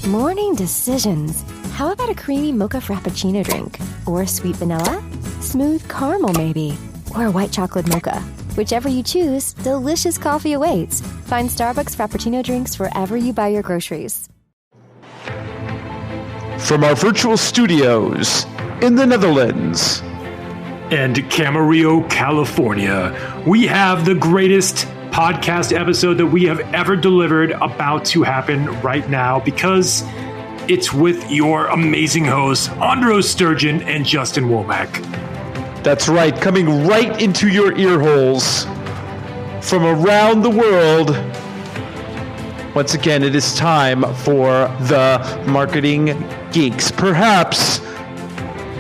Morning decisions. How about a creamy mocha frappuccino drink? Or sweet vanilla? Smooth caramel, maybe? Or a white chocolate mocha? Whichever you choose, delicious coffee awaits. Find Starbucks Frappuccino drinks wherever you buy your groceries. From our virtual studios in the Netherlands and Camarillo, California, we have the greatest podcast episode that we have ever delivered about to happen right now, because it's with your amazing hosts, Andros Sturgeon and Justin Womack. That's right, coming right into your ear holes from around the world. Once again, it is time for the Marketing Geeks. Perhaps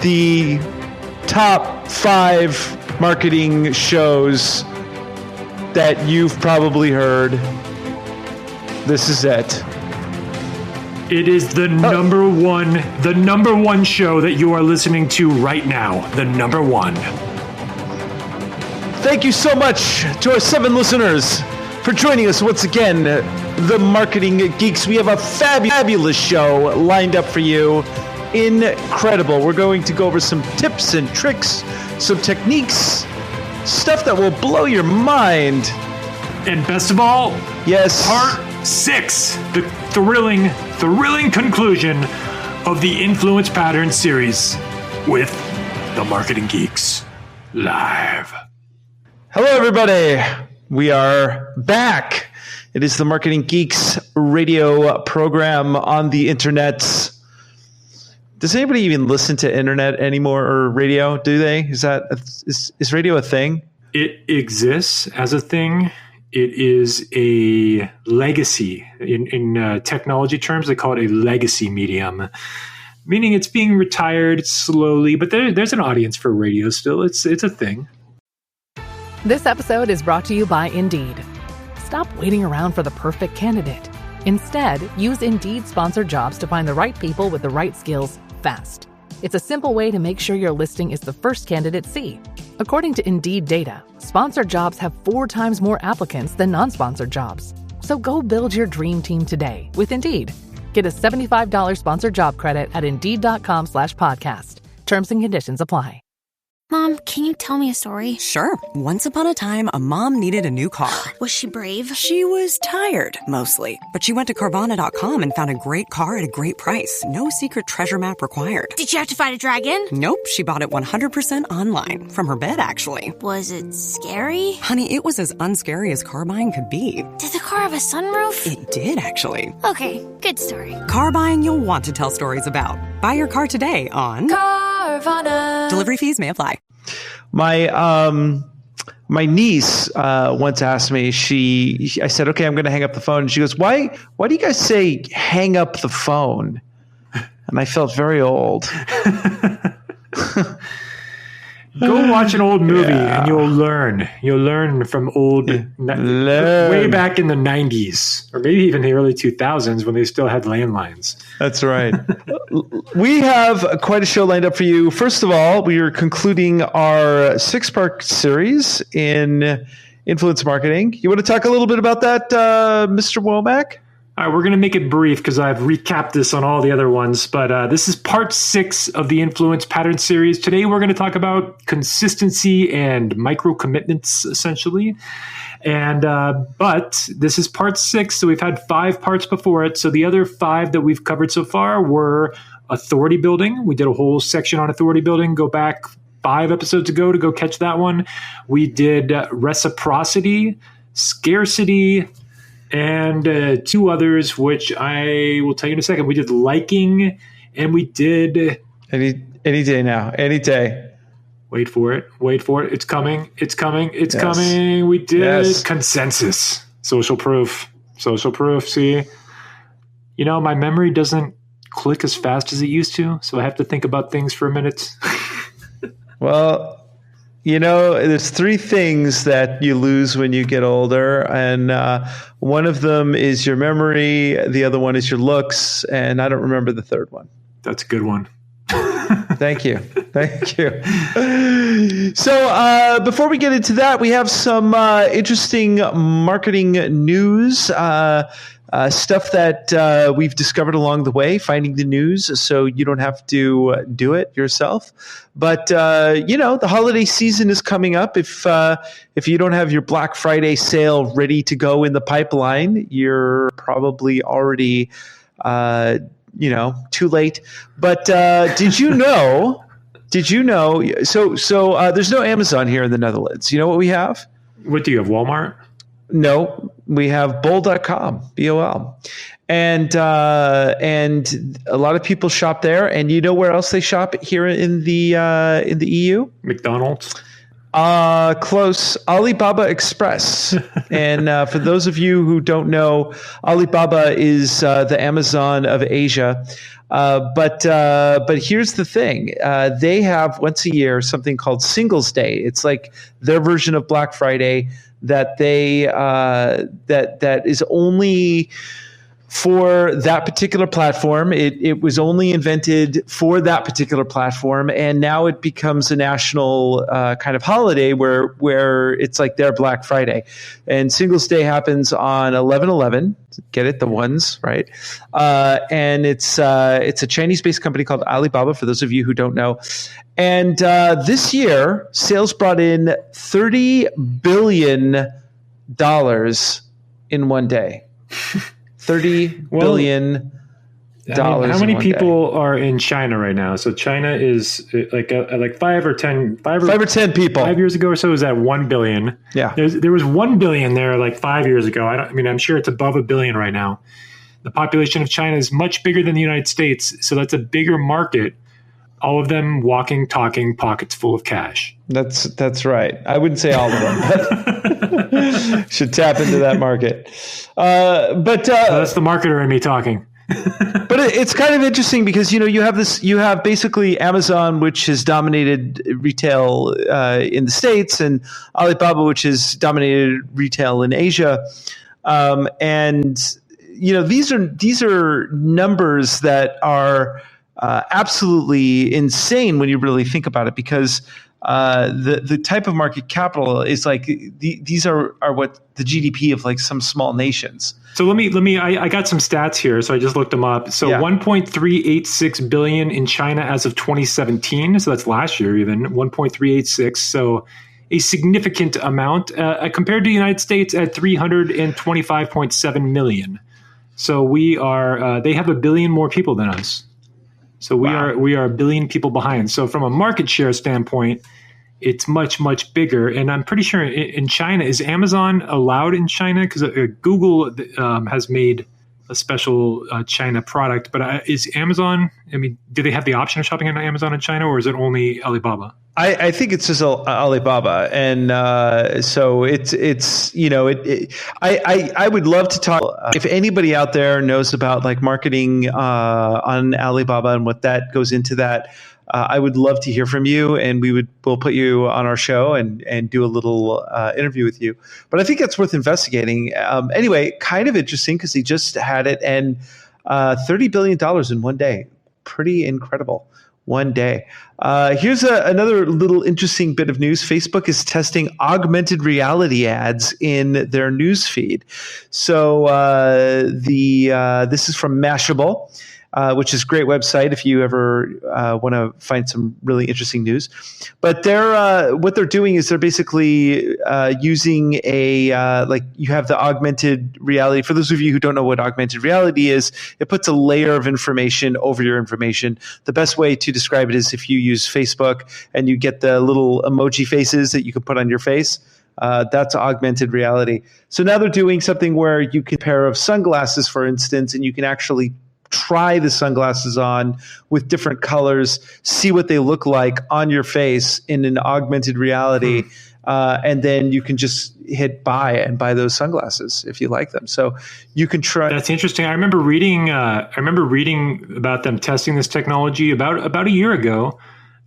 the top 5 marketing shows that you've probably heard. This is it. It is the number one show that you are listening to right now. The number one. Thank you so much to our 7 listeners for joining us once again, the Marketing Geeks. We have a fabulous show lined up for you. Incredible. We're going to go over some tips and tricks, some techniques, stuff that will blow your mind. And best of all, yes, part 6, the thrilling conclusion of the Influence Pattern series with the Marketing Geeks live. Hello, everybody. We are back. It is the Marketing Geeks radio program on the internet. Does anybody even listen to internet anymore, or radio? Do they? Is radio a thing? It exists as a thing. It is a legacy. In technology terms, they call it a legacy medium, meaning it's being retired slowly, but there's an audience for radio still. It's a thing. This episode is brought to you by Indeed. Stop waiting around for the perfect candidate. Instead, use Indeed sponsored jobs to find the right people with the right skills fast. It's a simple way to make sure your listing is the first candidates see. According to Indeed data, sponsored jobs have 4 times more applicants than non-sponsored jobs. So go build your dream team today with Indeed. Get a $75 sponsored job credit at Indeed.com/podcast. Terms and conditions apply. Mom, can you tell me a story? Sure. Once upon a time, a mom needed a new car. Was she brave? She was tired, mostly. But she went to Carvana.com and found a great car at a great price. No secret treasure map required. Did she have to fight a dragon? Nope. She bought it 100% online. From her bed, actually. Was it scary? Honey, it was as unscary as car buying could be. Did the car have a sunroof? It did, actually. Okay, good story. Car buying you'll want to tell stories about. Buy your car today on Carvana. Delivery fees may apply. My niece once asked me. I said, "Okay, I'm going to hang up the phone." And she goes, "Why do you guys say hang up the phone?" And I felt very old. Go watch an old movie and you'll learn. You'll learn from way back in the 90s, or maybe even the early 2000s when they still had landlines. That's right. We have quite a show lined up for you. First of all, we are concluding our 6-part series in influence marketing. You want to talk a little bit about that, Mr. Womack? All right, we're going to make it brief because I've recapped this on all the other ones, but this is part 6 of the Influence Pattern series. Today, we're going to talk about consistency and micro commitments, essentially. And but this is part 6, so we've had 5 parts before it. So the other 5 that we've covered so far were authority building. We did a whole section on authority building. Go back 5 episodes ago to go catch that one. We did reciprocity, scarcity, and 2 others, which I will tell you in a second. We did liking, and we did... Any day now. Any day. Wait for it. It's coming. We did consensus. Social proof. See? You know, my memory doesn't click as fast as it used to, so I have to think about things for a minute. Well... You know, there's 3 things that you lose when you get older, and one of them is your memory, the other one is your looks, and I don't remember the third one. That's a good one. Thank you. So before we get into that, we have some interesting marketing news. stuff that we've discovered along the way, finding the news so you don't have to do it yourself. But, the holiday season is coming up. If you don't have your Black Friday sale ready to go in the pipeline, you're probably already, too late. But did you know? So there's no Amazon here in the Netherlands. You know what we have? What do you have, Walmart? No, we have bol.com, BOL. And a lot of people shop there. And you know where else they shop here in the EU? McDonald's. Close. Alibaba Express. And for those of you who don't know, Alibaba is the Amazon of Asia. But here's the thing. They have once a year something called Singles Day. It's like their version of Black Friday that they that is only for that particular platform. It was only invented for that particular platform, and now it becomes a national kind of holiday where it's like their Black Friday. And Singles Day happens on 11/11. Get it, the ones, right? And it's a Chinese-based company called Alibaba. For those of you who don't know, and this year sales brought in $30 billion in one day. $30 billion. How many people are in China right now? So China is like 5 or 10 people. 5 years ago or so, it was at 1 billion. Yeah. There was 1 billion there like 5 years ago. I'm sure it's above a billion right now. The population of China is much bigger than the United States. So that's a bigger market. All of them walking, talking, pockets full of cash. That's right. I wouldn't say all of them, but should tap into that market. But that's the marketer in me talking. But it's kind of interesting because you have basically Amazon, which has dominated retail in the States, and Alibaba, which has dominated retail in Asia, and these are numbers that are absolutely insane when you really think about it, because the type of market capital is like these are what the GDP of like some small nations. So let me I got some stats here, so I just looked them up. So 1.386 billion in China as of 2017. So that's last year, even 1.386. So a significant amount compared to the United States at 325.7 million. So we are they have 1 billion more people than us. So we are 1 billion people behind. So from a market share standpoint, it's much, much bigger. And I'm pretty sure in China, is Amazon allowed in China? Because Google has made a special China product. But is Amazon, do they have the option of shopping on Amazon in China, or is it only Alibaba? I think it's just Alibaba, and so it's I would love to talk. If anybody out there knows about like marketing on Alibaba and what that goes into that, I would love to hear from you, and we'll put you on our show and do a little interview with you. But I think that's worth investigating. Anyway, kind of interesting because he just had it, and $30 billion in one day, pretty incredible. One day. Here's another little interesting bit of news. Facebook is testing augmented reality ads in their news feed. So this is from Mashable, which is a great website if you ever want to find some really interesting news. But what they're doing is they're basically using you have the augmented reality. For those of you who don't know what augmented reality is, it puts a layer of information over your information. The best way to describe it is if you use Facebook and you get the little emoji faces that you can put on your face. That's augmented reality. So now they're doing something where you can pair of sunglasses, for instance, and you can actually try the sunglasses on with different colors, see what they look like on your face in an augmented reality, and then you can just hit buy and buy those sunglasses if you like them. So you can try. That's interesting. I remember reading about them testing this technology about a year ago,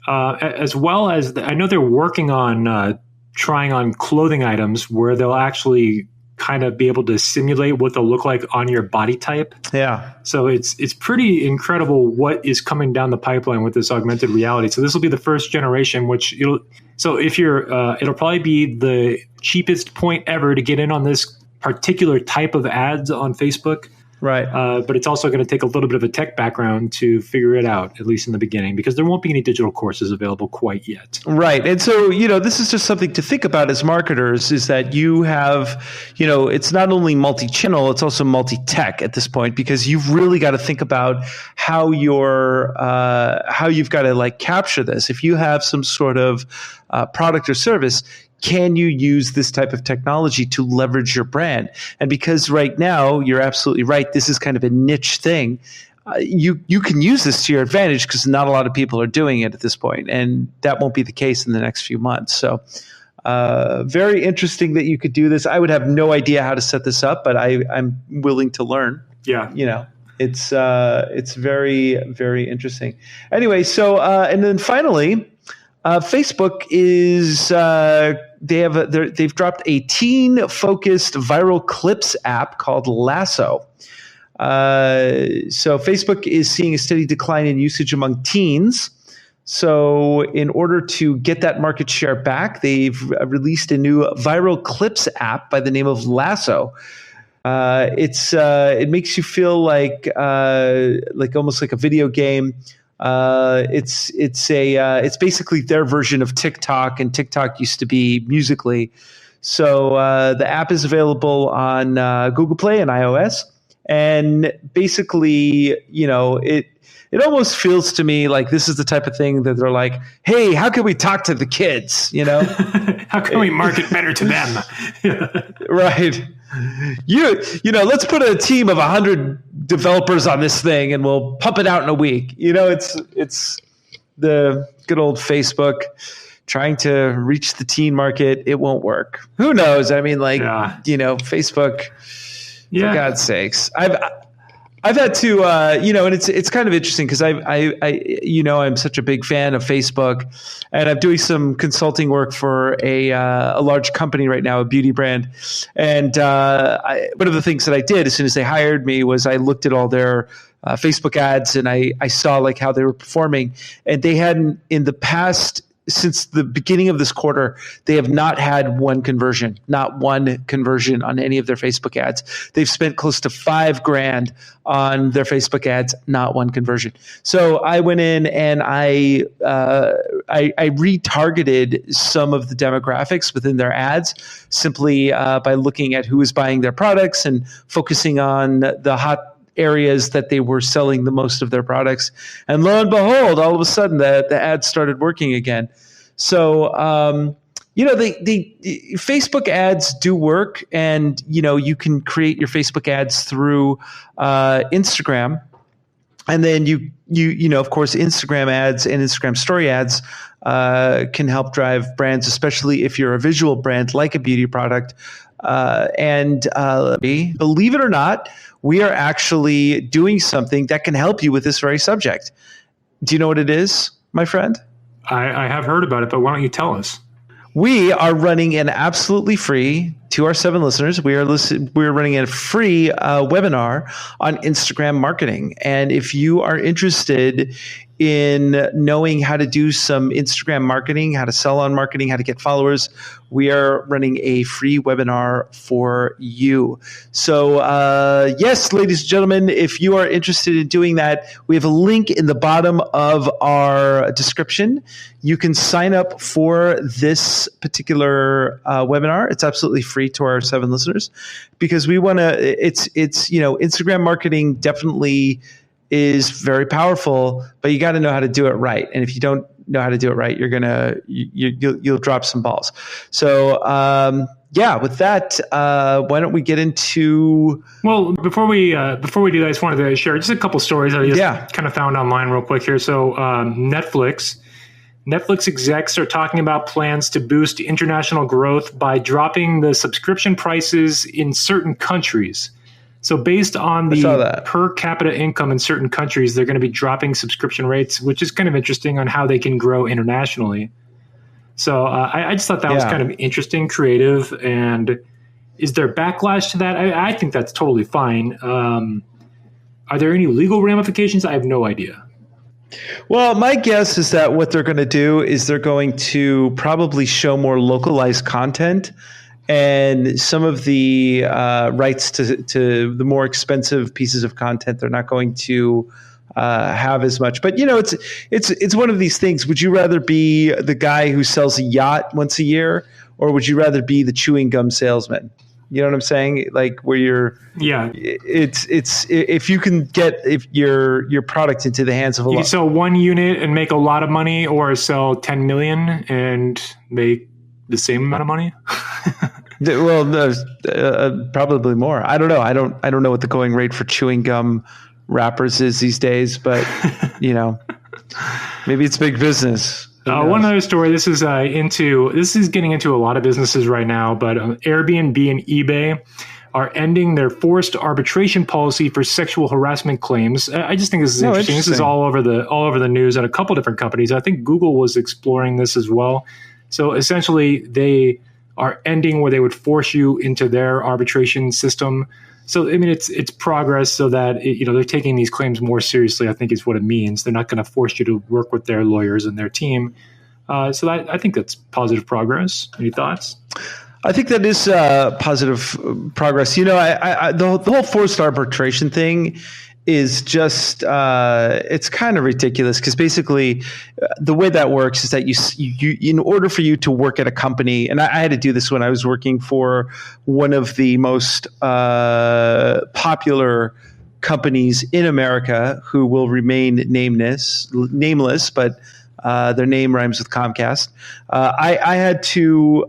as well as I know they're working on trying on clothing items where they'll actually kind of be able to simulate what they'll look like on your body type. Yeah. So it's pretty incredible what is coming down the pipeline with this augmented reality. So this will be the first generation, it'll probably be the cheapest point ever to get in on this particular type of ads on Facebook. Right. But it's also going to take a little bit of a tech background to figure it out, at least in the beginning, because there won't be any digital courses available quite yet. Right. And so, this is just something to think about as marketers, is that you have, it's not only multi-channel, it's also multi-tech at this point, because you've really got to think about how how you've got to capture this. If you have some sort of product or service, can you use this type of technology to leverage your brand? And because right now, you're absolutely right, this is kind of a niche thing. You can use this to your advantage because not a lot of people are doing it at this point, and that won't be the case in the next few months. So very interesting that you could do this. I would have no idea how to set this up, but I'm willing to learn. Yeah. It's very, very interesting. Anyway, so and then finally, Facebook is they've dropped a teen-focused viral clips app called Lasso. So Facebook is seeing a steady decline in usage among teens. So in order to get that market share back, they've released a new viral clips app by the name of Lasso. It makes you feel like almost like a video game. It's basically their version of TikTok, and TikTok used to be Musical.ly. So the app is available on Google Play and iOS, and basically, it almost feels to me like this is the type of thing that they're like, hey, how can we talk to the kids? How can we market better to them? Right. Let's put a team of 100 developers on this thing and we'll pump it out in a week. It's the good old Facebook trying to reach the teen market. It won't work. Who knows? I mean, Facebook, for God's sakes. I've had to, and it's kind of interesting because I'm such a big fan of Facebook, and I'm doing some consulting work for a large company right now, a beauty brand. And one of the things that I did as soon as they hired me was I looked at all their Facebook ads, and I saw how they were performing, and they hadn't in the past. Since the beginning of this quarter, they have not had not one conversion on any of their Facebook ads. They've spent close to $5,000 on their Facebook ads, not one conversion. So I went in and I retargeted some of the demographics within their ads simply by looking at who is buying their products and focusing on the hot areas that they were selling the most of their products. And lo and behold, all of a sudden the ads started working again. So, the Facebook ads do work, and, you can create your Facebook ads through Instagram. And then of course, Instagram ads and Instagram story ads can help drive brands, especially if you're a visual brand like a beauty product. And believe it or not, we are actually doing something that can help you with this very subject. Do you know what it is, my friend? I have heard about it, but why don't you tell us? We are running an absolutely free, to our 7 listeners, we're running a free webinar on Instagram marketing. And if you are interested in knowing how to do some Instagram marketing, how to sell on marketing, how to get followers, we are running a free webinar for you. So yes, ladies and gentlemen, if you are interested in doing that, we have a link in the bottom of our description. You can sign up for this particular webinar. It's absolutely free to our 7 listeners because we want to, it's Instagram marketing definitely is very powerful, but you got to know how to do it right. And if you don't know how to do it right, you'll drop some balls. So with that, why don't we get into? Well, before we do that, I just wanted to share just a couple stories that I just kind of found online real quick here. So Netflix execs are talking about plans to boost international growth by dropping the subscription prices in certain countries. So based on the per capita income in certain countries, they're going to be dropping subscription rates, which is kind of interesting on how they can grow internationally. So I just thought that was kind of interesting, creative. And is there backlash to that? I think that's totally fine. Are there any legal ramifications? I have no idea. Well, my guess is that what they're going to do is they're going to probably show more localized content and some of the rights to the more expensive pieces of content, they're not going to have as much. But it's one of these things. Would you rather be the guy who sells a yacht once a year, or would you rather be the chewing gum salesman? You know what I'm saying? Like where it's if you can get your product into the hands of you can sell one unit and make a lot of money, or sell 10 million and make the same amount of money. Well, probably more. I don't know. I don't know what the going rate for chewing gum wrappers is these days, but maybe it's big business. One other story. This is getting into a lot of businesses right now, but Airbnb and eBay are ending their forced arbitration policy for sexual harassment claims. I just think this is interesting. This is all over the news at a couple different companies. I think Google was exploring this as well. So essentially, they are ending where they would force you into their arbitration system. So, I mean, it's progress so that, they're taking these claims more seriously, I think is what it means. They're not going to force you to work with their lawyers and their team. So I think that's positive progress. Any thoughts? I think that is positive progress. The whole forced arbitration thing is just it's kind of ridiculous, because basically the way that works is that you in order for you to work at a company, and I had to do this when I was working for one of the most popular companies in America, who will remain nameless, but their name rhymes with Comcast. I had to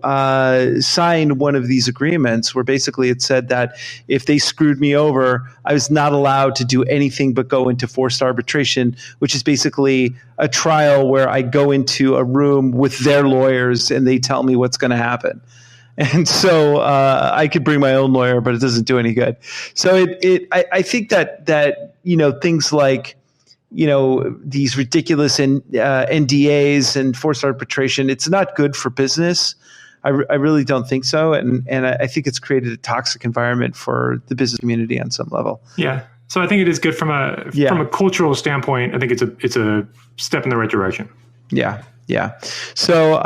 sign one of these agreements where basically it said that if they screwed me over, I was not allowed to do anything but go into forced arbitration, which is basically a trial where I go into a room with their lawyers and they tell me what's going to happen. And so I could bring my own lawyer, but it doesn't do any good. So I think that things like these ridiculous NDAs and forced arbitration, it's not good for business. I really don't think so. And I think it's created a toxic environment for the business community on some level. Yeah. So I think it is good from a cultural standpoint. I think it's a step in the right direction. Yeah. Yeah. So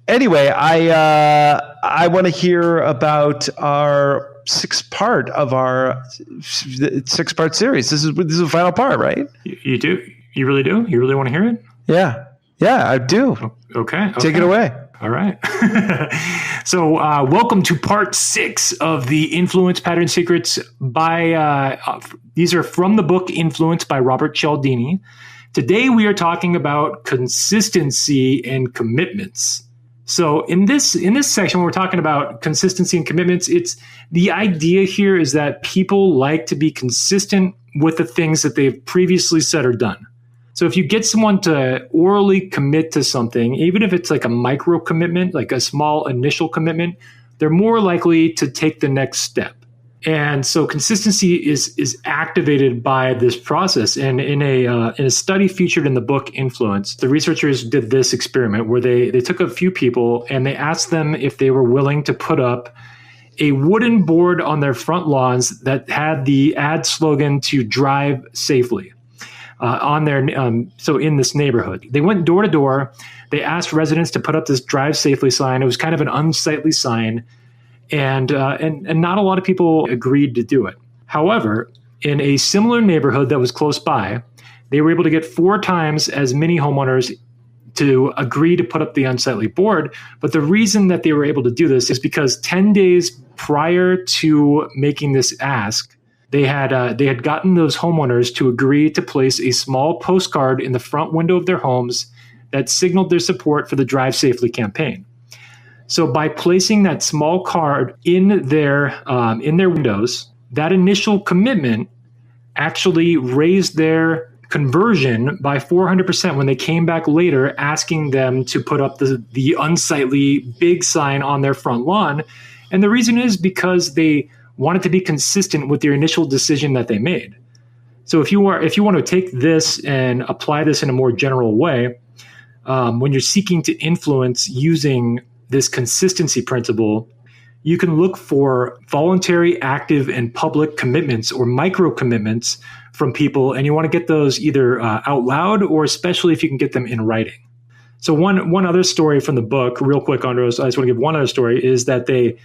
anyway, I want to hear about our six-part series. This is the final part, right? You do? You really do? You really want to hear it? Yeah, I do. Okay. Take it away. All right. So welcome to part 6 of the Influence Pattern Secrets these are from the book Influence by Robert Cialdini. Today we are talking about consistency and commitments. So in this section, we're talking about consistency and commitments. It's the idea here is that people like to be consistent with the things that they've previously said or done. So if you get someone to orally commit to something, even if it's like a micro commitment, like a small initial commitment, they're more likely to take the next step. And so consistency is activated by this process. And in a study featured in the book Influence, the researchers did this experiment where they took a few people and they asked them if they were willing to put up a wooden board on their front lawns that had the ad slogan to drive safely on their so in this neighborhood. They went door to door. They asked residents to put up this drive safely sign. It was kind of an unsightly sign. And not a lot of people agreed to do it. However, in a similar neighborhood that was close by, they were able to get 4 times as many homeowners to agree to put up the unsightly board. But the reason that they were able to do this is because 10 days prior to making this ask, they had gotten those homeowners to agree to place a small postcard in the front window of their homes that signaled their support for the Drive Safely campaign. So by placing that small card in their windows, that initial commitment actually raised their conversion by 400% when they came back later asking them to put up the unsightly big sign on their front lawn. And the reason is because they wanted to be consistent with their initial decision that they made. So if you want to take this and apply this in a more general way, when you're seeking to influence using this consistency principle, you can look for voluntary, active, and public commitments or micro commitments from people. And you want to get those either out loud or especially if you can get them in writing. So one other story from the book, real quick, Andros, I just want to give one other story, is that they,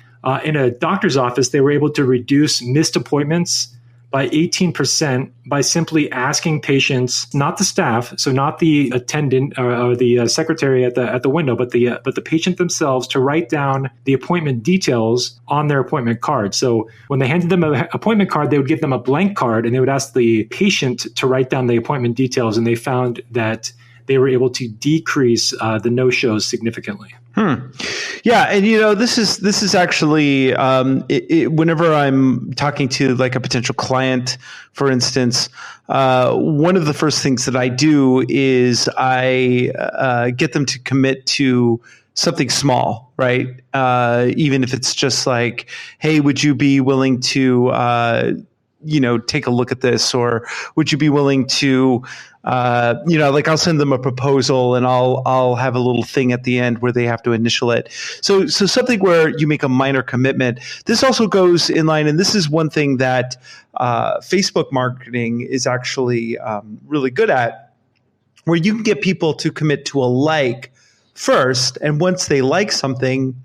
in a doctor's office, they were able to reduce missed appointments by 18% by simply asking patients, not the staff, so not the attendant or the secretary at the window, but the patient themselves, to write down the appointment details on their appointment card. So when they handed them an appointment card, they would give them a blank card and they would ask the patient to write down the appointment details, and they found that they were able to decrease the no-shows significantly. Yeah, and this is actually whenever I'm talking to like a potential client, for instance, one of the first things that I do is I get them to commit to something small, right? Even if it's just like, hey, would you be willing to take a look at this, or would you be willing to like I'll send them a proposal and I'll have a little thing at the end where they have to initial it. So something where you make a minor commitment. This also goes in line, and this is one thing that Facebook marketing is actually really good at, where you can get people to commit to a like first, and once they like something,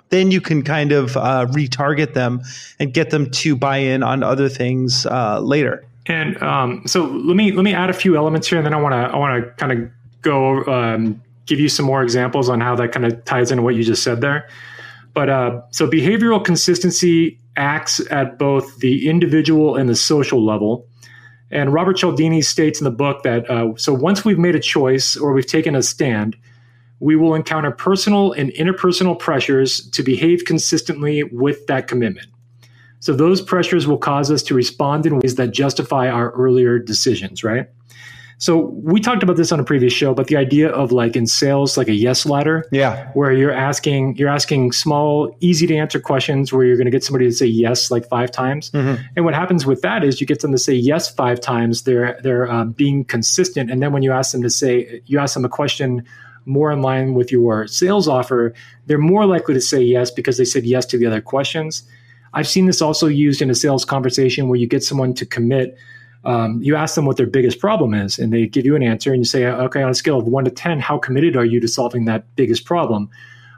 then you can kind of retarget them and get them to buy in on other things later. And so let me add a few elements here, and then I want to kind of go give you some more examples on how that kind of ties into what you just said there. But so behavioral consistency acts at both the individual and the social level. And Robert Cialdini states in the book that so once we've made a choice or we've taken a stand, we will encounter personal and interpersonal pressures to behave consistently with that commitment. So those pressures will cause us to respond in ways that justify our earlier decisions, right? So we talked about this on a previous show, but the idea of like in sales, like a yes ladder, where you're asking small, easy to answer questions where you're going to get somebody to say yes like 5 times. Mm-hmm. And what happens with that is you get them to say yes 5 times. They're being consistent, and then when you ask them a question more in line with your sales offer, they're more likely to say yes because they said yes to the other questions. I've seen this also used in a sales conversation where you get someone to commit. You ask them what their biggest problem is, and they give you an answer, and you say, okay, on a scale of 1 to 10, how committed are you to solving that biggest problem?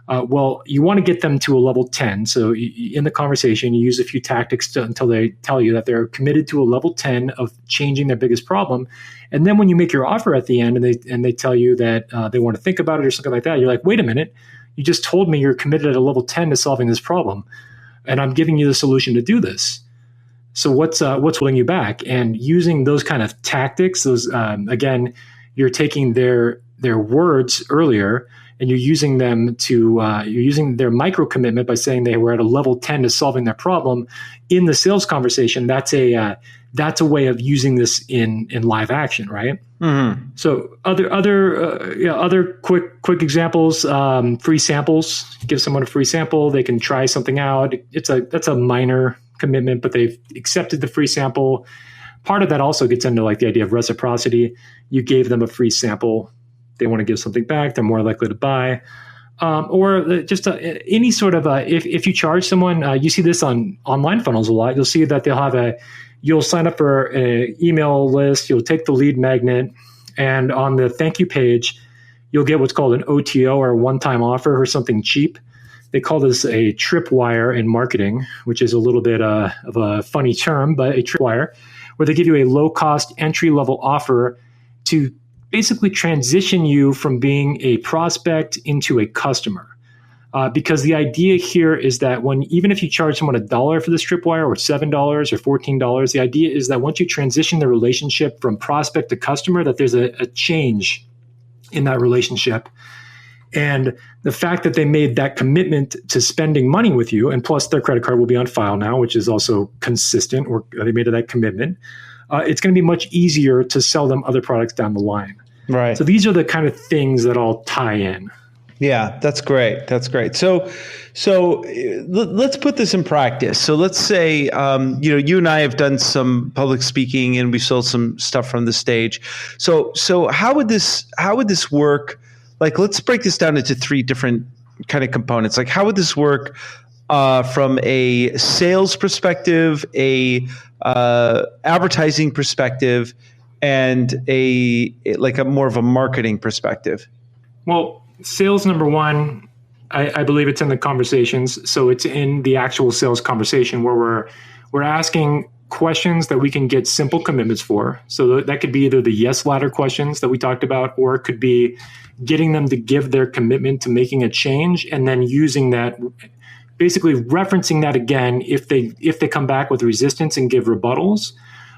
Well, you want to get them to a level 10. So in the conversation, you use a few tactics until they tell you that they're committed to a level 10 of changing their biggest problem. And then when you make your offer at the end and they tell you that they want to think about it or something like that, you're like, wait a minute, you just told me you're committed at a level 10 to solving this problem, and I'm giving you the solution to do this. So what's holding you back? And using those kind of tactics, those again, you're taking their words earlier and you're using them to you're using their micro commitment by saying they were at a level 10 to solving their problem in the sales conversation. That's a way of using this in live action, right? Mm-hmm. So other quick examples, free samples. Give someone a free sample, they can try something out. That's a minor commitment, but they've accepted the free sample. Part of that also gets into like the idea of reciprocity. You gave them a free sample, they want to give something back, they're more likely to buy. Or just any sort of if you charge someone, you see this on online funnels a lot. You'll see that you'll sign up for an email list, you'll take the lead magnet, and on the thank you page, you'll get what's called an OTO, or a one-time offer, or something cheap. They call this a tripwire in marketing, which is a little bit of a funny term, but a tripwire, where they give you a low-cost entry-level offer to basically transition you from being a prospect into a customer. Because the idea here is that even if you charge someone $1 for this tripwire, or $7 or $14, the idea is that once you transition the relationship from prospect to customer, that there's a change in that relationship. And the fact that they made that commitment to spending money with you, and plus their credit card will be on file now, which is also consistent, or they made that commitment, it's going to be much easier to sell them other products down the line. Right. So these are the kind of things that all tie in. Yeah, that's great. That's great. So let's put this in practice. So let's say, you and I have done some public speaking and we sold some stuff from the stage. So how would this work? Like, let's break this down into 3 different kind of components. Like, how would this work from a sales perspective, a advertising perspective, and a more of a marketing perspective? Well, sales number one, I believe it's in the conversations. So it's in the actual sales conversation where we're asking questions that we can get simple commitments for. So that could be either the yes ladder questions that we talked about, or it could be getting them to give their commitment to making a change and then using that, basically referencing that again if they come back with resistance and give rebuttals.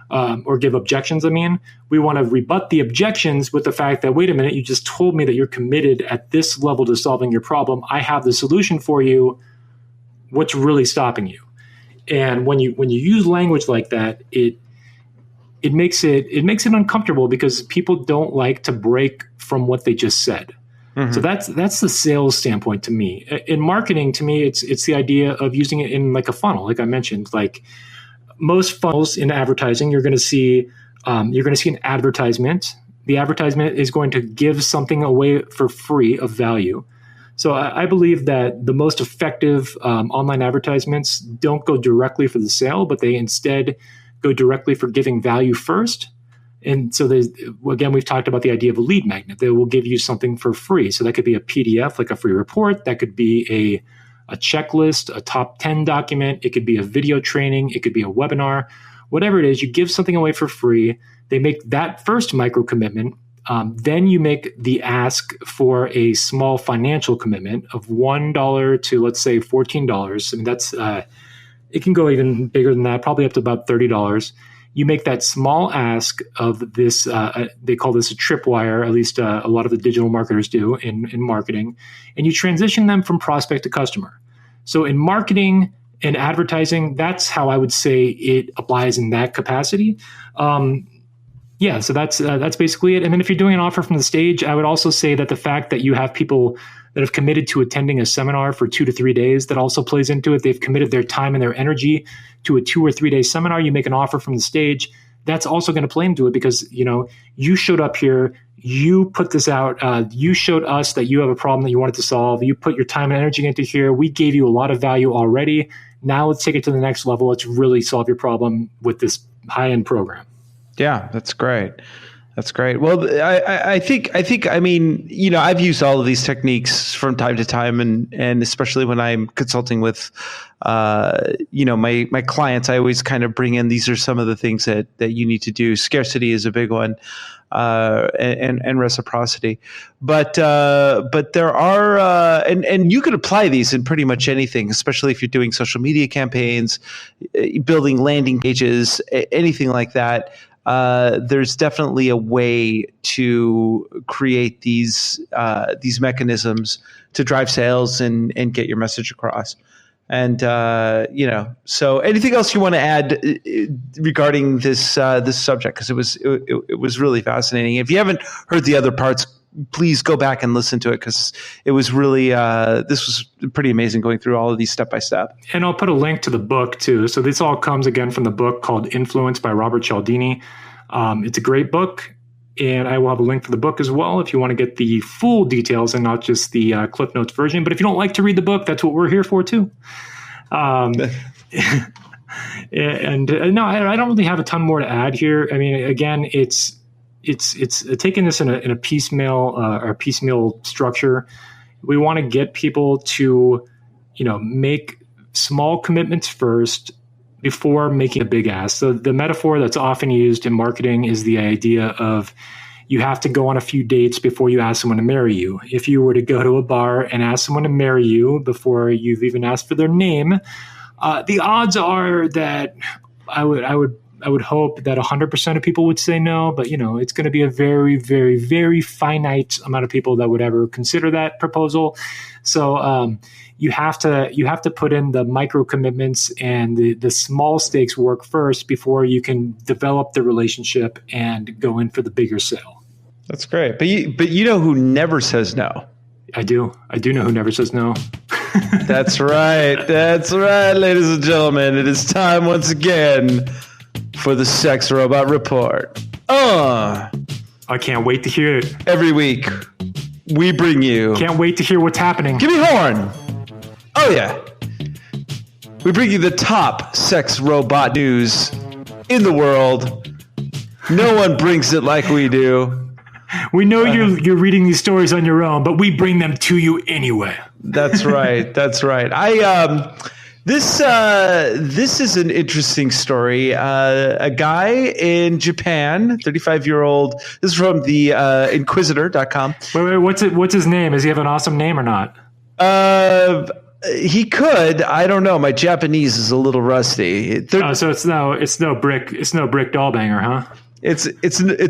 Or give objections, we want to rebut the objections with the fact that, wait a minute, you just told me that you're committed at this level to solving your problem. I have the solution for you. What's really stopping you? And when you use language like that, it makes it uncomfortable because people don't like to break from what they just said. Mm-hmm. So that's the sales standpoint to me. In marketing, to me, it's the idea of using it in like a funnel, like I mentioned, like. Most funnels in advertising, you're going to see an advertisement. The advertisement is going to give something away for free of value. So I believe that the most effective online advertisements don't go directly for the sale, but they instead go directly for giving value first. And so again, we've talked about the idea of a lead magnet. They will give you something for free. So that could be a PDF, like a free report. That could be a checklist, a top 10 document. It could be a video training. It could be a webinar. Whatever it is, you give something away for free. They make that first micro commitment. Then you make the ask for a small financial commitment of $1 to, let's say, $14. That's it can go even bigger than that, probably up to about $30. You make that small ask of this, they call this a tripwire, at least a lot of the digital marketers do in marketing, and you transition them from prospect to customer. So in marketing and advertising, that's how I would say it applies in that capacity. So that's basically it. And then if you're doing an offer from the stage, I would also say that the fact that you have people that have committed to attending a seminar for 2 to 3 days, that also plays into it. They've committed their time and their energy to a 2 or 3 day seminar. You make an offer from the stage. That's also going to play into it because, you showed up here, you put this out, you showed us that you have a problem that you wanted to solve. You put your time and energy into here. We gave you a lot of value already. Now let's take it to the next level. Let's really solve your problem with this high-end program. Yeah, that's great. That's great. Well, I think, I've used all of these techniques from time to time, and especially when I'm consulting with, my clients, I always kind of bring in, these are some of the things that you need to do. Scarcity is a big one, and reciprocity. But there are, and you could apply these in pretty much anything, especially if you're doing social media campaigns, building landing pages, anything like that. There's definitely a way to create these mechanisms to drive sales and get your message across. And so anything else you want to add regarding this subject? Because it was really fascinating. If you haven't heard the other parts, please go back and listen to it because it was really this was pretty amazing going through all of these step by step. And I'll put a link to the book too. So this all comes again from the book called Influence by Robert Cialdini. It's a great book, and I will have a link for the book as well if you want to get the full details and not just the Cliff Notes version. But if you don't like to read the book, that's what we're here for too. No, I don't really have a ton more to add here. Again, it's taking this in a piecemeal or piecemeal structure. We want to get people to, make small commitments first before making a big ask. So the metaphor that's often used in marketing is the idea of you have to go on a few dates before you ask someone to marry you. If you were to go to a bar and ask someone to marry you before you've even asked for their name, the odds are that I would hope that 100% of people would say no, but it's going to be a very, very, very finite amount of people that would ever consider that proposal. So you have to put in the micro commitments and the small stakes work first before you can develop the relationship and go in for the bigger sale. That's great. But you know who never says no? I do know who never says no. That's right. That's right, ladies and gentlemen. It is time once again for the Sex Robot Report. I can't wait to hear it. Every week, we bring you... Can't wait to hear what's happening. Give me horn. Oh, yeah. We bring you the top sex robot news in the world. No one brings it like we do. We know you're reading these stories on your own, but we bring them to you anyway. That's right. That's right. This is an interesting story. A guy in Japan, 35-year-old. This is from the Inquisitor.com. Wait, what's his name? Does he have an awesome name or not? He could. I don't know. My Japanese is a little rusty. So it's no brick dollbanger, huh? It's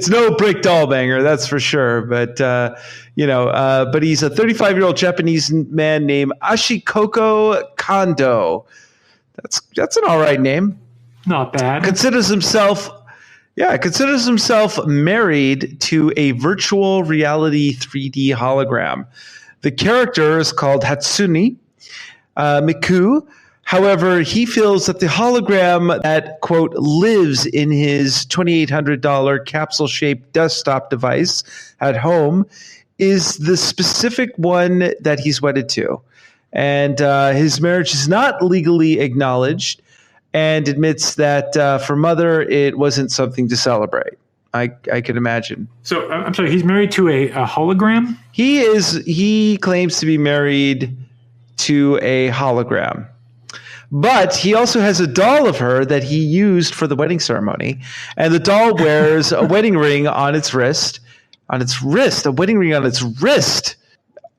no brick dollbanger, that's for sure. But but he's a 35-year-old Japanese man named Ashikoko Kondo. That's an all right name. Not bad. Considers himself married to a virtual reality 3D hologram. The character is called Hatsune Miku. However, he feels that the hologram that, quote, lives in his $2,800 capsule-shaped desktop device at home is the specific one that he's wedded to. And his marriage is not legally acknowledged and admits that for Mother, it wasn't something to celebrate. I can imagine. So, I'm sorry, he's married to a hologram? He claims to be married to a hologram. But he also has a doll of her that he used for the wedding ceremony. And the doll wears a wedding ring on its wrist. A wedding ring on its wrist.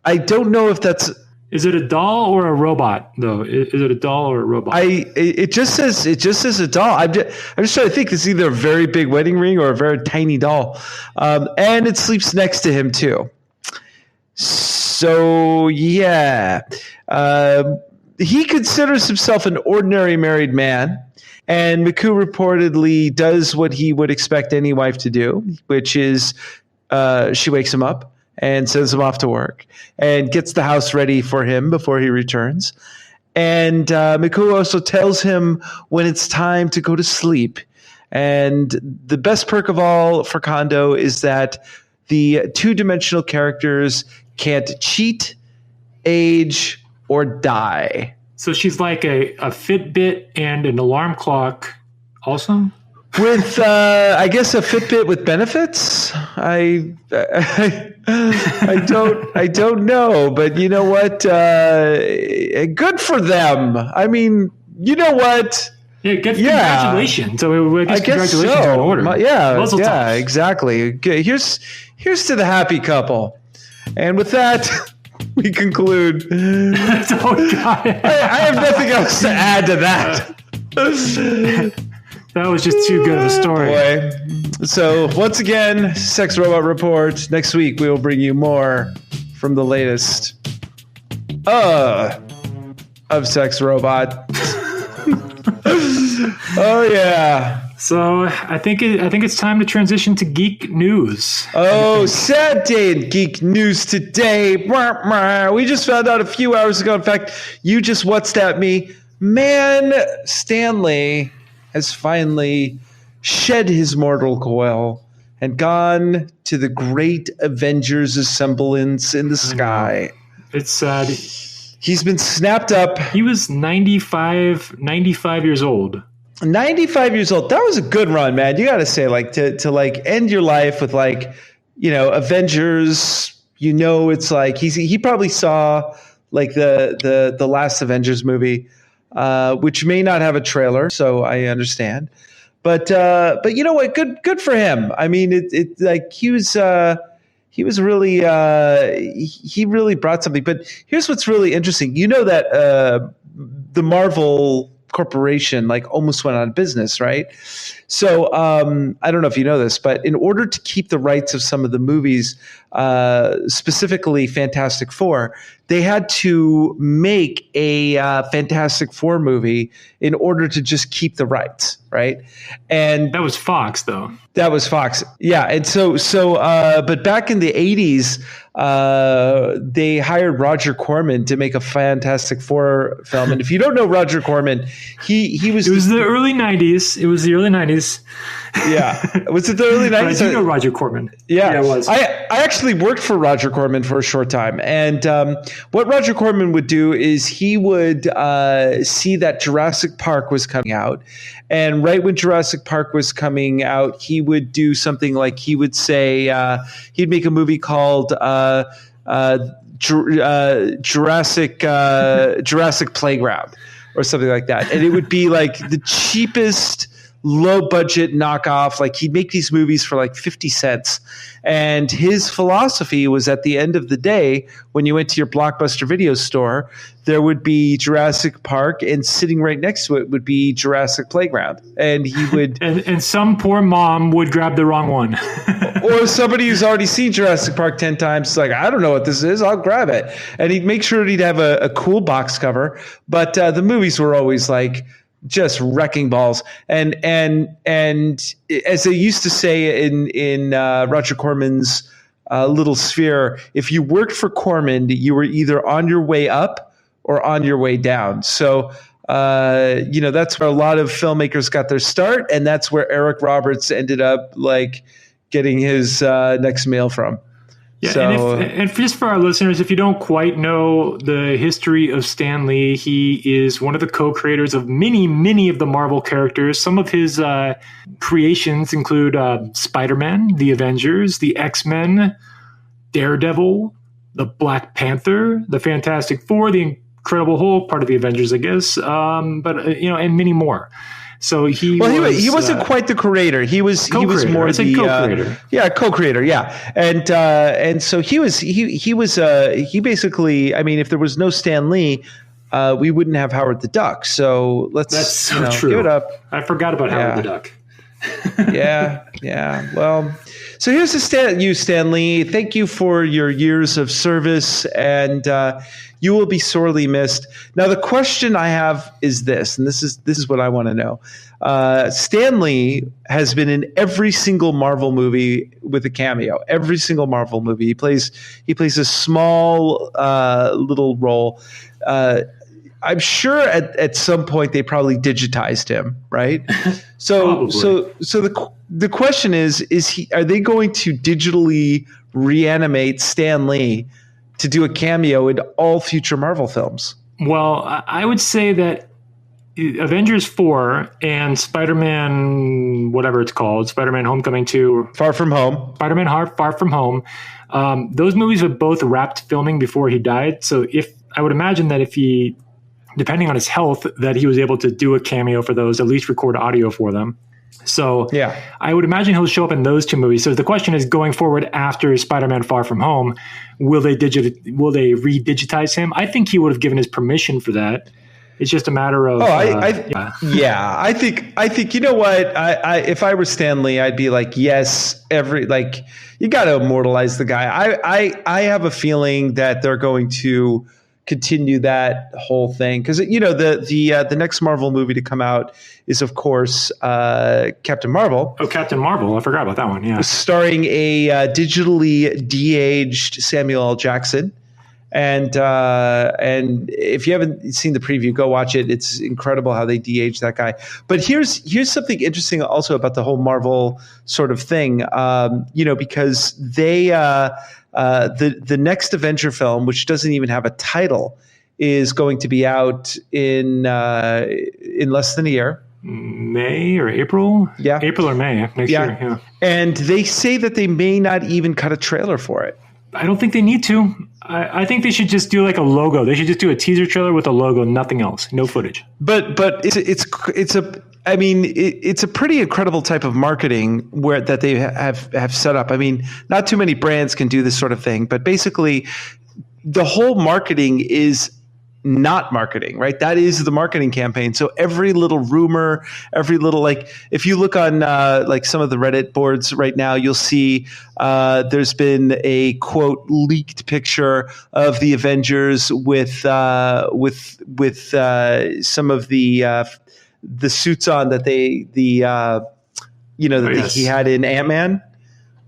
I don't know if that's... Is it a doll or a robot, though? Is it a doll or a robot? It just says a doll. I'm just trying to think. It's either a very big wedding ring or a very tiny doll. And it sleeps next to him, too. So, yeah. He considers himself an ordinary married man, and Miku reportedly does what he would expect any wife to do, which is she wakes him up and sends him off to work and gets the house ready for him before he returns. And Miku also tells him when it's time to go to sleep. And the best perk of all for Kondo is that the two-dimensional characters can't cheat, age, or die. So she's like a Fitbit and an alarm clock also? With, I guess, a Fitbit with benefits? I don't know, but you know what? Good for them. I mean, you know what? Yeah, congratulations. So I guess congratulations are in order. Yeah, exactly. Okay, here's to the happy couple. And with that... we conclude. Oh, God. I have nothing else to add to that. That was just too good of a story. Boy. So, once again, Sex Robot Report. Next week, we will bring you more from the latest of Sex Robot. Oh, yeah. So I think it's time to transition to geek news. Oh, sad day in geek news today. We just found out a few hours ago. In fact, you just WhatsApped me. Man, Stanley has finally shed his mortal coil and gone to the great Avengers assemblance in the sky. It's sad. He's been snapped up. He was 95 years old. 95 years old. That was a good run, man. You got to say, like, to like end your life with, like, you know, Avengers. You know, it's like he probably saw like the last Avengers movie, which may not have a trailer, so I understand. But you know what? Good for him. I mean, it like he was really he really brought something. But here's what's really interesting. You know that the Marvel Corporation like almost went out of business, right? So I don't know if you know this, but in order to keep the rights of some of the movies, specifically Fantastic Four, they had to make a Fantastic Four movie in order to just keep the rights, right? And that was Fox, though. That was Fox, yeah. And so, but back in the 80s, they hired Roger Corman to make a Fantastic Four film. And if you don't know Roger Corman, he was. It was the early 90s. It was the early 90s. Yeah. Was it the early 90s? I do know Roger Corman. Yeah, it was. I actually worked for Roger Corman for a short time. And what Roger Corman would do is he would see that Jurassic Park was coming out. And right when Jurassic Park was coming out, he would do something like he would say, he'd make a movie called Jurassic Playground or something like that. And it would be like the cheapest low budget knockoff. Like he'd make these movies for like 50 cents. And his philosophy was at the end of the day, when you went to your Blockbuster video store, there would be Jurassic Park and sitting right next to it would be Jurassic Playground. And he would... and some poor mom would grab the wrong one. Or somebody who's already seen Jurassic Park 10 times is like, I don't know what this is, I'll grab it. And he'd make sure he'd have a cool box cover. But the movies were always like just wrecking balls. And as they used to say in Roger Corman's little sphere, if you worked for Corman, you were either on your way up or on your way down. So, that's where a lot of filmmakers got their start. And that's where Eric Roberts ended up like getting his next mail from. Yeah, so, and just for our listeners, if you don't quite know the history of Stan Lee, he is one of the co-creators of many of the Marvel characters. Some of his creations include Spider-Man, the Avengers, the X-Men, Daredevil, the Black Panther, the Fantastic Four, the Incredible Hulk, part of the Avengers, I guess, and many more. So he wasn't quite the creator. He was more the co-creator. Co-creator. Yeah, and so he basically. I mean, if there was no Stan Lee, we wouldn't have Howard the Duck. So that's so true. Give it up. I forgot about Howard the Duck. Yeah. Well, so here's Stan Lee. Thank you for your years of service, and you will be sorely missed. Now, the question I have is this, and this is what I want to know. Stan Lee has been in every single Marvel movie with a cameo. Every single Marvel movie, he plays a small little role. I'm sure at some point they probably digitized him, right? So the question is are they going to digitally reanimate Stan Lee to do a cameo in all future Marvel films? Well, I would say that Avengers 4 and Spider-Man, whatever it's called, Spider-Man Homecoming 2. Far From Home. Spider-Man Far From Home. Those movies have both wrapped filming before he died. So I would imagine that if he, depending on his health, that he was able to do a cameo for those, at least record audio for them. So yeah, I would imagine he'll show up in those two movies. So the question is, going forward after Spider-Man Far From Home, will they re-digitize him? I think he would have given his permission for that. It's just a matter of. I think you know what? I if I were Stan Lee, I'd be like, yes, you got to immortalize the guy. I have a feeling that they're going to continue that whole thing, because the next Marvel movie to come out is, of course, Captain Marvel. Oh, Captain Marvel! I forgot about that one. Yeah, starring a digitally de-aged Samuel L. Jackson, and if you haven't seen the preview, go watch it. It's incredible how they de-aged that guy. But here's something interesting also about the whole Marvel sort of thing, because they. The next Avenger film, which doesn't even have a title, is going to be out in less than a year. May or April? Yeah. April or May next year. Yeah. And they say that they may not even cut a trailer for it. I don't think they need to. I think they should just do like a logo. They should just do a teaser trailer with a logo, nothing else, no footage. But it's a pretty incredible type of marketing that they have set up. I mean, not too many brands can do this sort of thing, but basically the whole marketing is not marketing, right? That is the marketing campaign. So every little rumor, every little, if you look on some of the Reddit boards right now, you'll see there's been a quote leaked picture of the Avengers with some of the suits on that he had in Ant-Man.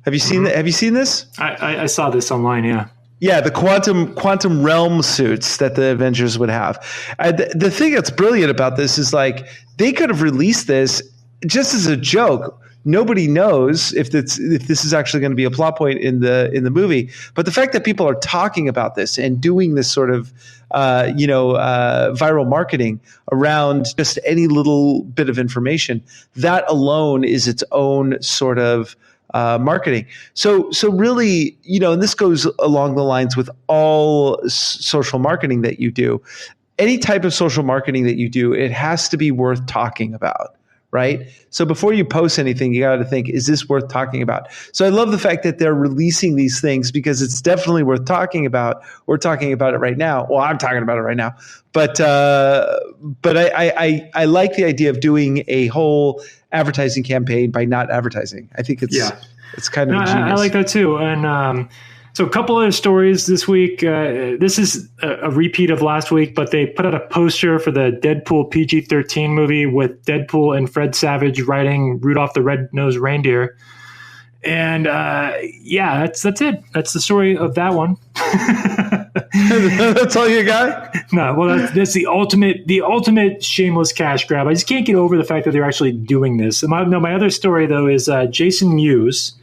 Have you seen that? Have you seen this? I saw this online. Yeah. Yeah, the quantum realm suits that the Avengers would have. The thing that's brilliant about this is they could have released this just as a joke. nobody knows if this is actually going to be a plot point in the movie. But the fact that people are talking about this and doing this sort of viral marketing around just any little bit of information, that alone is its own sort of marketing. So really, and this goes along the lines with all social marketing that you do. Any type of social marketing that you do, it has to be worth talking about, right? So before you post anything, you got to think, is this worth talking about? So I love the fact that they're releasing these things because it's definitely worth talking about. We're talking about it right now. Well, I'm talking about it right now. But I like the idea of doing a whole advertising campaign by not advertising. I think it's kind of genius. I like that too. And so a couple other stories this week. This is a repeat of last week, but they put out a poster for the Deadpool PG-13 movie with Deadpool and Fred Savage riding Rudolph the Red-Nosed Reindeer. And that's it. That's the story of that one. That's all you got? No, well, that's the ultimate shameless cash grab. I just can't get over the fact that they're actually doing this. My other story, though, is Jason Mewes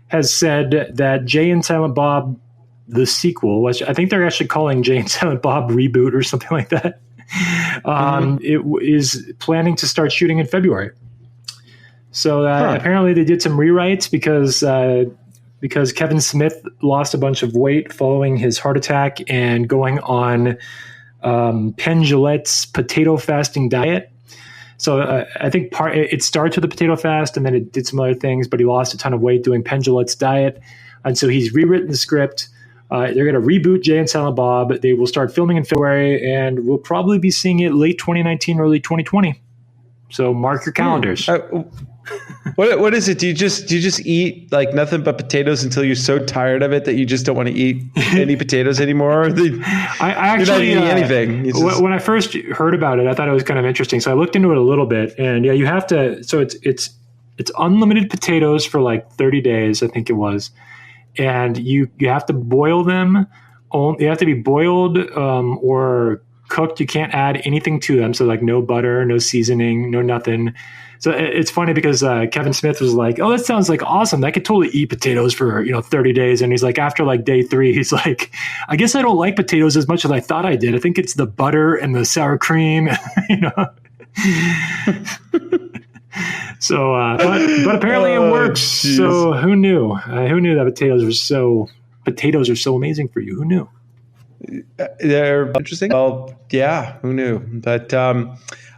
has said that Jay and Silent Bob, the sequel, which I think they're actually calling Jay and Silent Bob Reboot or something like that, it is planning to start shooting in February. So apparently they did some rewrites because Kevin Smith lost a bunch of weight following his heart attack and going on Penn Jillette's potato fasting diet. So I think it starts with the potato fast, and then it did some other things, but he lost a ton of weight doing Penn Jillette's diet. And so he's rewritten the script. They're going to reboot Jay and Silent Bob. They will start filming in February, and we'll probably be seeing it late 2019, early 2020. So mark your calendars. What is it? Do you just eat like nothing but potatoes until you're so tired of it that you just don't want to eat any potatoes anymore? I actually you're not eating anything. When I first heard about it, I thought it was kind of interesting. So I looked into it a little bit, and you have to. So it's unlimited potatoes for like 30 days, I think it was, and you have to boil them. They have to be boiled or cooked. You can't add anything to them. So like no butter, no seasoning, no nothing. So it's funny because Kevin Smith was like, "Oh, that sounds like awesome. I could totally eat potatoes for 30 days." And he's like, after like day 3, he's like, "I guess I don't like potatoes as much as I thought I did. I think it's the butter and the sour cream." So, but apparently it works. So who knew? Who knew that potatoes are so amazing for you? Who knew? They're interesting. Well, yeah, who knew? But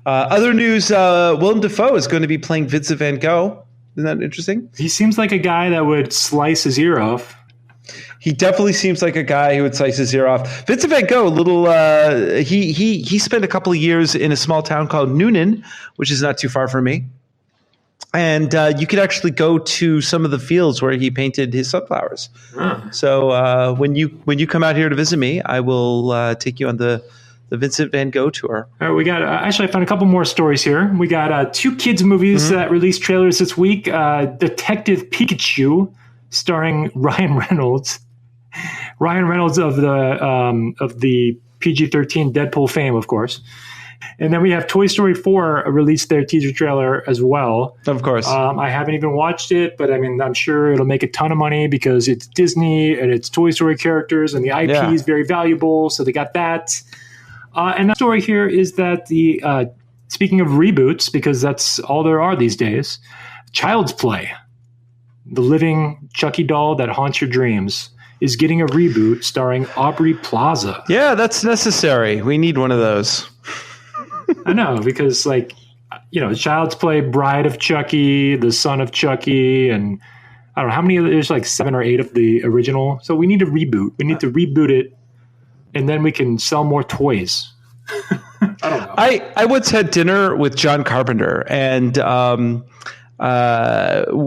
other news: Willem Dafoe is going to be playing Vincent Van Gogh. Isn't that interesting? He seems like a guy that would slice his ear off. He definitely seems like a guy who would slice his ear off. Vincent Van Gogh, he spent a couple of years in a small town called Noonan, which is not too far from me. And you could actually go to some of the fields where he painted his sunflowers. So when you come out here to visit me, I will take you on the Vincent Van Gogh tour. All right, we got actually I found a couple more stories here. We got 2 kids movies that released trailers this week. Detective Pikachu, starring Ryan Reynolds. Ryan Reynolds of the PG-13 Deadpool fame, of course. And then we have Toy Story 4 released their teaser trailer as well. Of course. I haven't even watched it, but I mean, I'm sure it'll make a ton of money because it's Disney and it's Toy Story characters and the IP is very valuable. So they got that. And the story here is that speaking of reboots, because that's all there are these days, Child's Play, the living Chucky doll that haunts your dreams, is getting a reboot starring Aubrey Plaza. Yeah, that's necessary. We need one of those. I know, because Child's Play, Bride of Chucky, The Son of Chucky, and I don't know how many, there's like 7 or 8 of the original. So we need to reboot. We need to reboot it, and then we can sell more toys. I don't know. I once had dinner with John Carpenter, and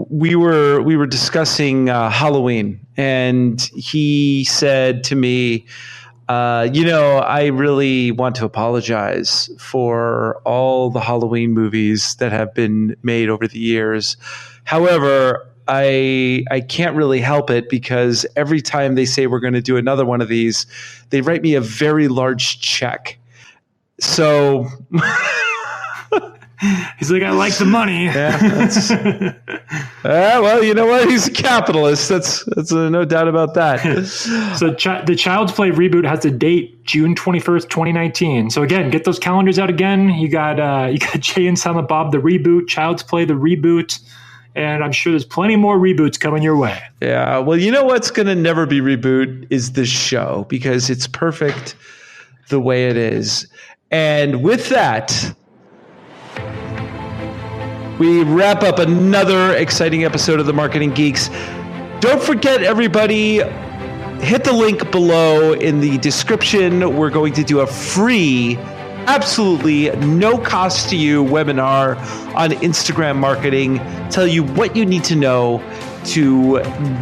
we were discussing Halloween, and he said to me, I really want to apologize for all the Halloween movies that have been made over the years. However, I can't really help it because every time they say we're going to do another one of these, they write me a very large check. So He's like, I like the money. Yeah, well, you know what? He's a capitalist. That's no doubt about that. So the Child's Play reboot has a date, June 21st, 2019. So again, get those calendars out again. You got Jay and Silent Bob, the reboot, Child's Play, the reboot. And I'm sure there's plenty more reboots coming your way. Yeah. Well, you know what's going to never be reboot is this show, because it's perfect the way it is. And with that, we wrap up another exciting episode of the Marketing Geeks. Don't forget, everybody, hit the link below in the description. We're going to do a free, absolutely no cost to you webinar on Instagram marketing. Tell you what you need to know to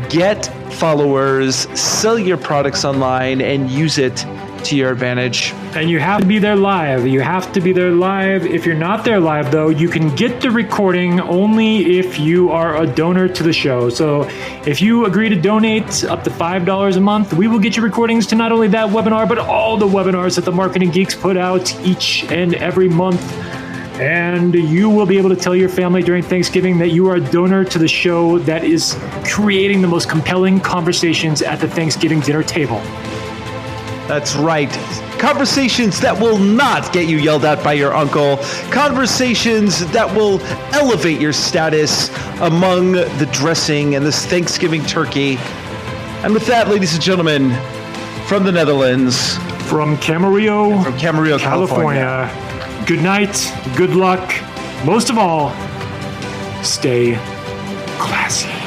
get followers, sell your products online, and use it to your advantage. And you have to be there live. You have to be there live. If you're not there live, though, you can get the recording only if you are a donor to the show. So if you agree to donate up to $5 a month, we will get you recordings to not only that webinar, but all the webinars that the Marketing Geeks put out each and every month. And you will be able to tell your family during Thanksgiving that you are a donor to the show that is creating the most compelling conversations at the Thanksgiving dinner table. That's right. Conversations that will not get you yelled at by your uncle. Conversations that will elevate your status among the dressing and this Thanksgiving turkey. And with that, ladies and gentlemen, from the Netherlands, from Camarillo, California. Good night, good luck. Most of all, stay classy.